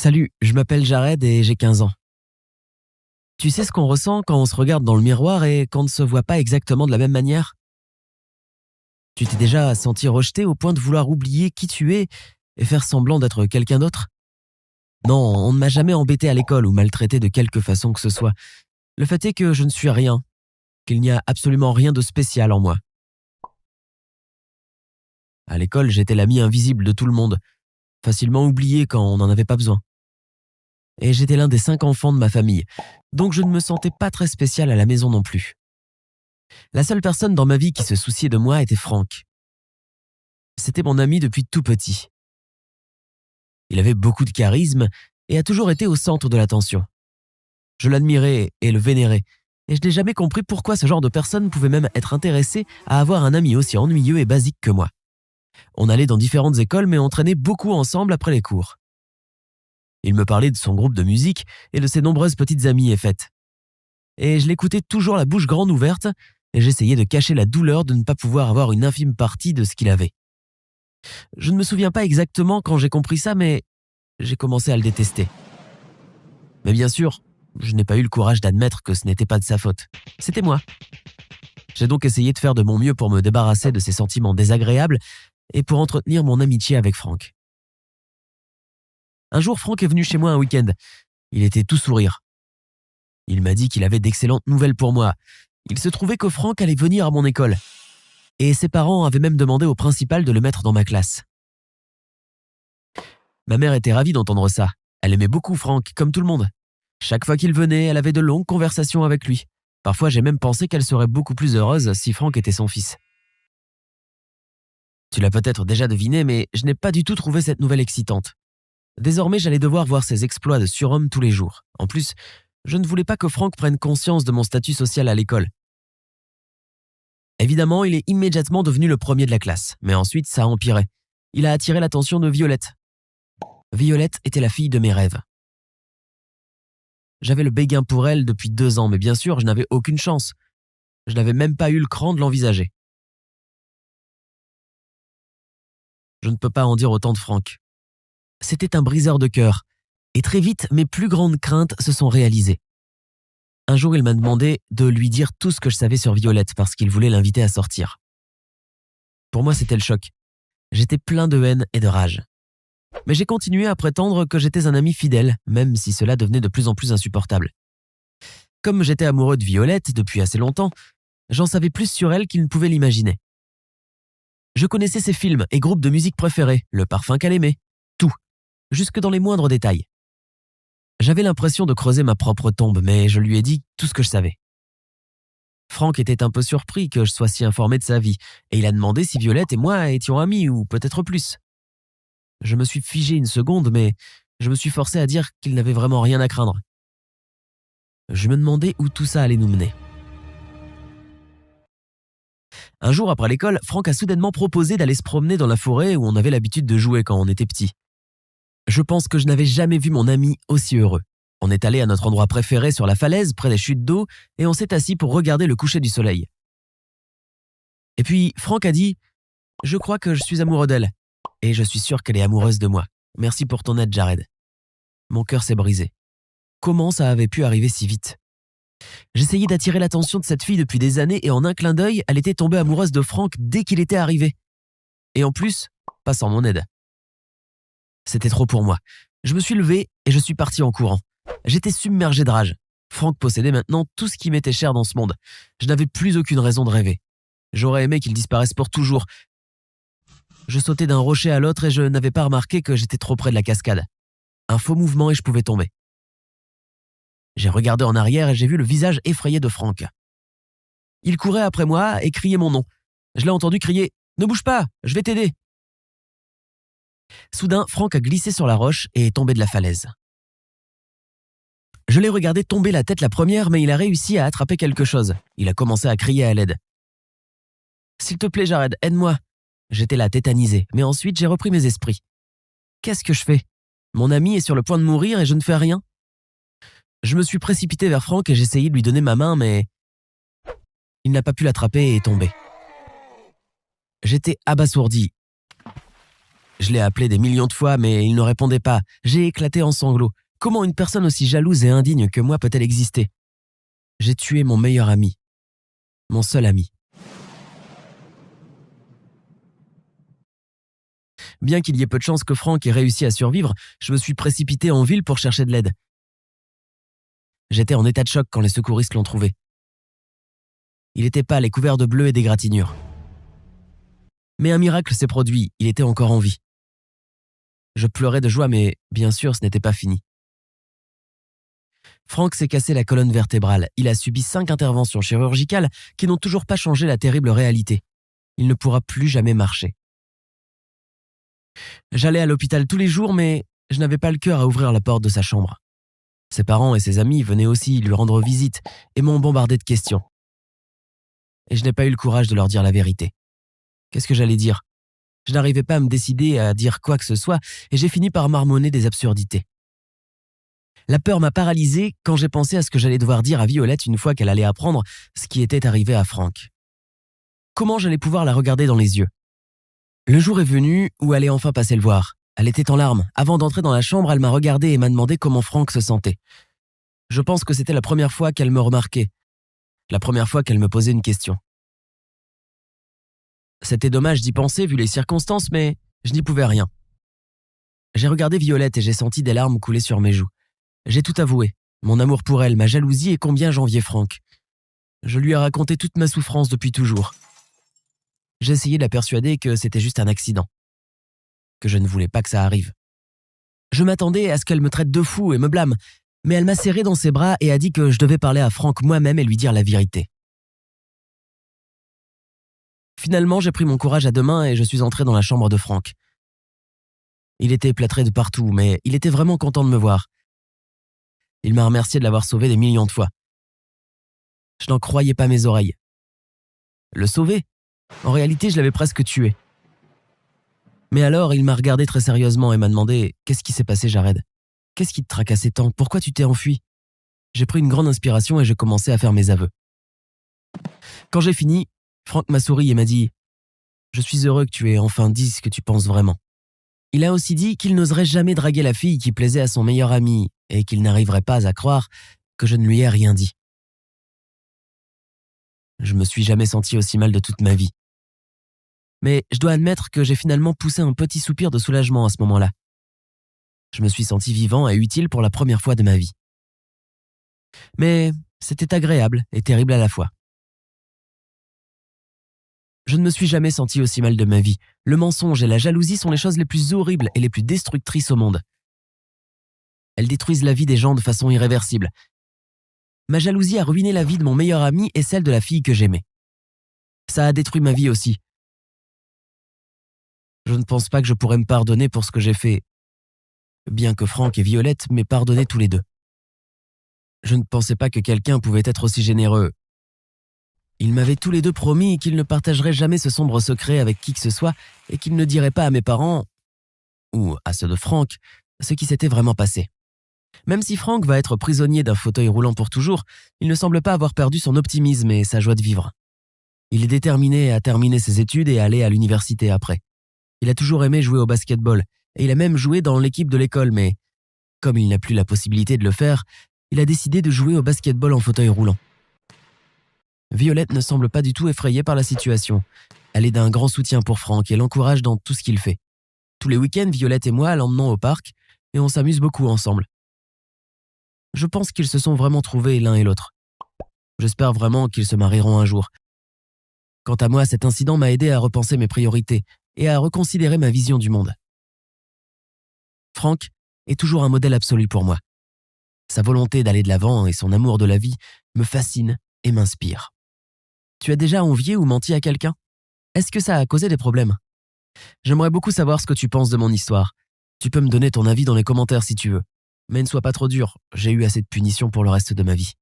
Salut, je m'appelle Jared et j'ai 15 ans. Tu sais ce qu'on ressent quand on se regarde dans le miroir et qu'on ne se voit pas exactement de la même manière? Tu t'es déjà senti rejeté au point de vouloir oublier qui tu es et faire semblant d'être quelqu'un d'autre? Non, on ne m'a jamais embêté à l'école ou maltraité de quelque façon que ce soit. Le fait est que je ne suis rien, qu'il n'y a absolument rien de spécial en moi. À l'école, j'étais l'ami invisible de tout le monde, facilement oublié quand on n'en avait pas besoin. Et j'étais l'un des 5 enfants de ma famille, donc je ne me sentais pas très spécial à la maison non plus. La seule personne dans ma vie qui se souciait de moi était Franck. C'était mon ami depuis tout petit. Il avait beaucoup de charisme et a toujours été au centre de l'attention. Je l'admirais et le vénérais, et je n'ai jamais compris pourquoi ce genre de personne pouvait même être intéressé à avoir un ami aussi ennuyeux et basique que moi. On allait dans différentes écoles, mais on traînait beaucoup ensemble après les cours. Il me parlait de son groupe de musique et de ses nombreuses petites amies et fêtes. Et je l'écoutais toujours la bouche grande ouverte, et j'essayais de cacher la douleur de ne pas pouvoir avoir une infime partie de ce qu'il avait. Je ne me souviens pas exactement quand j'ai compris ça, mais j'ai commencé à le détester. Mais bien sûr, je n'ai pas eu le courage d'admettre que ce n'était pas de sa faute. C'était moi. J'ai donc essayé de faire de mon mieux pour me débarrasser de ces sentiments désagréables et pour entretenir mon amitié avec Franck. Un jour, Franck est venu chez moi un week-end. Il était tout sourire. Il m'a dit qu'il avait d'excellentes nouvelles pour moi. Il se trouvait que Franck allait venir à mon école. Et ses parents avaient même demandé au principal de le mettre dans ma classe. Ma mère était ravie d'entendre ça. Elle aimait beaucoup Franck, comme tout le monde. Chaque fois qu'il venait, elle avait de longues conversations avec lui. Parfois, j'ai même pensé qu'elle serait beaucoup plus heureuse si Franck était son fils. Tu l'as peut-être déjà deviné, mais je n'ai pas du tout trouvé cette nouvelle excitante. Désormais, j'allais devoir voir ses exploits de surhomme tous les jours. En plus, je ne voulais pas que Franck prenne conscience de mon statut social à l'école. Évidemment, il est immédiatement devenu le premier de la classe, mais ensuite, ça a empiré. Il a attiré l'attention de Violette. Violette était la fille de mes rêves. J'avais le béguin pour elle depuis 2 ans, mais bien sûr, je n'avais aucune chance. Je n'avais même pas eu le cran de l'envisager. Je ne peux pas en dire autant de Franck. C'était un briseur de cœur, et très vite, mes plus grandes craintes se sont réalisées. Un jour, il m'a demandé de lui dire tout ce que je savais sur Violette parce qu'il voulait l'inviter à sortir. Pour moi, c'était le choc. J'étais plein de haine et de rage. Mais j'ai continué à prétendre que j'étais un ami fidèle, même si cela devenait de plus en plus insupportable. Comme j'étais amoureux de Violette depuis assez longtemps, j'en savais plus sur elle qu'il ne pouvait l'imaginer. Je connaissais ses films et groupes de musique préférés, le parfum qu'elle aimait, tout, jusque dans les moindres détails. J'avais l'impression de creuser ma propre tombe, mais je lui ai dit tout ce que je savais. Franck était un peu surpris que je sois si informé de sa vie, et il a demandé si Violette et moi étions amis, ou peut-être plus. Je me suis figé une seconde, mais je me suis forcé à dire qu'il n'avait vraiment rien à craindre. Je me demandais où tout ça allait nous mener. Un jour après l'école, Franck a soudainement proposé d'aller se promener dans la forêt où on avait l'habitude de jouer quand on était petit. Je pense que je n'avais jamais vu mon ami aussi heureux. On est allé à notre endroit préféré sur la falaise, près des chutes d'eau, et on s'est assis pour regarder le coucher du soleil. Et puis, Franck a dit « Je crois que je suis amoureux d'elle. Et je suis sûr qu'elle est amoureuse de moi. Merci pour ton aide, Jared. » Mon cœur s'est brisé. Comment ça avait pu arriver si vite? J'essayais d'attirer l'attention de cette fille depuis des années et en un clin d'œil, elle était tombée amoureuse de Franck dès qu'il était arrivé. Et en plus, pas sans mon aide. C'était trop pour moi. Je me suis levé et je suis parti en courant. J'étais submergé de rage. Franck possédait maintenant tout ce qui m'était cher dans ce monde. Je n'avais plus aucune raison de rêver. J'aurais aimé qu'il disparaisse pour toujours. Je sautais d'un rocher à l'autre et je n'avais pas remarqué que j'étais trop près de la cascade. Un faux mouvement et je pouvais tomber. J'ai regardé en arrière et j'ai vu le visage effrayé de Franck. Il courait après moi et criait mon nom. Je l'ai entendu crier « Ne bouge pas, je vais t'aider !» Soudain, Franck a glissé sur la roche et est tombé de la falaise. Je l'ai regardé tomber la tête la première, mais il a réussi à attraper quelque chose. Il a commencé à crier à l'aide. « S'il te plaît, Jared, aide-moi !» J'étais là tétanisé, mais ensuite j'ai repris mes esprits. Qu'est-ce que je fais? Mon ami est sur le point de mourir et je ne fais rien. Je me suis précipité vers Franck et j'ai essayé de lui donner ma main, mais il n'a pas pu l'attraper et est tombé. J'étais abasourdi. Je l'ai appelé des millions de fois, mais il ne répondait pas. J'ai éclaté en sanglots. Comment une personne aussi jalouse et indigne que moi peut-elle exister? J'ai tué mon meilleur ami. Mon seul ami. Bien qu'il y ait peu de chances que Franck ait réussi à survivre, je me suis précipité en ville pour chercher de l'aide. J'étais en état de choc quand les secouristes l'ont trouvé. Il était pâle et couvert de bleu et d'égratignures. Mais un miracle s'est produit, il était encore en vie. Je pleurais de joie, mais bien sûr, ce n'était pas fini. Franck s'est cassé la colonne vertébrale. Il a subi 5 interventions chirurgicales qui n'ont toujours pas changé la terrible réalité. Il ne pourra plus jamais marcher. J'allais à l'hôpital tous les jours, mais je n'avais pas le cœur à ouvrir la porte de sa chambre. Ses parents et ses amis venaient aussi lui rendre visite et m'ont bombardé de questions. Et je n'ai pas eu le courage de leur dire la vérité. Qu'est-ce que j'allais dire? Je n'arrivais pas à me décider à dire quoi que ce soit et j'ai fini par marmonner des absurdités. La peur m'a paralysé quand j'ai pensé à ce que j'allais devoir dire à Violette une fois qu'elle allait apprendre ce qui était arrivé à Franck. Comment j'allais pouvoir la regarder dans les yeux? Le jour est venu où elle est enfin passée le voir. Elle était en larmes. Avant d'entrer dans la chambre, elle m'a regardé et m'a demandé comment Franck se sentait. Je pense que c'était la première fois qu'elle me remarquait. La première fois qu'elle me posait une question. C'était dommage d'y penser vu les circonstances, mais je n'y pouvais rien. J'ai regardé Violette et j'ai senti des larmes couler sur mes joues. J'ai tout avoué. Mon amour pour elle, ma jalousie et combien j'enviais Franck. Je lui ai raconté toute ma souffrance depuis toujours. J'ai essayé de la persuader que c'était juste un accident. Que je ne voulais pas que ça arrive. Je m'attendais à ce qu'elle me traite de fou et me blâme, mais elle m'a serré dans ses bras et a dit que je devais parler à Franck moi-même et lui dire la vérité. Finalement, j'ai pris mon courage à deux mains et je suis entré dans la chambre de Franck. Il était plâtré de partout, mais il était vraiment content de me voir. Il m'a remercié de l'avoir sauvé des millions de fois. Je n'en croyais pas mes oreilles. Le sauver? En réalité, je l'avais presque tué. Mais alors, il m'a regardé très sérieusement et m'a demandé « Qu'est-ce qui s'est passé, Jared? Qu'est-ce qui te tracassait tant? Pourquoi tu t'es enfui ?» J'ai pris une grande inspiration et j'ai commencé à faire mes aveux. Quand j'ai fini, Franck m'a souri et m'a dit « Je suis heureux que tu aies enfin dit ce que tu penses vraiment. » Il a aussi dit qu'il n'oserait jamais draguer la fille qui plaisait à son meilleur ami et qu'il n'arriverait pas à croire que je ne lui ai rien dit. Je me suis jamais senti aussi mal de toute ma vie. Mais je dois admettre que j'ai finalement poussé un petit soupir de soulagement à ce moment-là. Je me suis senti vivant et utile pour la première fois de ma vie. Mais c'était agréable et terrible à la fois. Je ne me suis jamais senti aussi mal de ma vie. Le mensonge et la jalousie sont les choses les plus horribles et les plus destructrices au monde. Elles détruisent la vie des gens de façon irréversible. Ma jalousie a ruiné la vie de mon meilleur ami et celle de la fille que j'aimais. Ça a détruit ma vie aussi. Je ne pense pas que je pourrais me pardonner pour ce que j'ai fait, bien que Franck et Violette m'aient pardonné tous les deux. Je ne pensais pas que quelqu'un pouvait être aussi généreux. Ils m'avaient tous les deux promis qu'ils ne partageraient jamais ce sombre secret avec qui que ce soit et qu'ils ne diraient pas à mes parents, ou à ceux de Franck, ce qui s'était vraiment passé. Même si Franck va être prisonnier d'un fauteuil roulant pour toujours, il ne semble pas avoir perdu son optimisme et sa joie de vivre. Il est déterminé à terminer ses études et à aller à l'université après. Il a toujours aimé jouer au basketball et il a même joué dans l'équipe de l'école, mais comme il n'a plus la possibilité de le faire, il a décidé de jouer au basketball en fauteuil roulant. Violette ne semble pas du tout effrayée par la situation. Elle est d'un grand soutien pour Franck et l'encourage dans tout ce qu'il fait. Tous les week-ends, Violette et moi l'emmenons au parc et on s'amuse beaucoup ensemble. Je pense qu'ils se sont vraiment trouvés l'un et l'autre. J'espère vraiment qu'ils se marieront un jour. Quant à moi, cet incident m'a aidé à repenser mes priorités et à reconsidérer ma vision du monde. Franck est toujours un modèle absolu pour moi. Sa volonté d'aller de l'avant et son amour de la vie me fascinent et m'inspirent. Tu as déjà envié ou menti à quelqu'un? Est-ce que ça a causé des problèmes? J'aimerais beaucoup savoir ce que tu penses de mon histoire. Tu peux me donner ton avis dans les commentaires si tu veux. Mais ne sois pas trop dur, j'ai eu assez de punitions pour le reste de ma vie.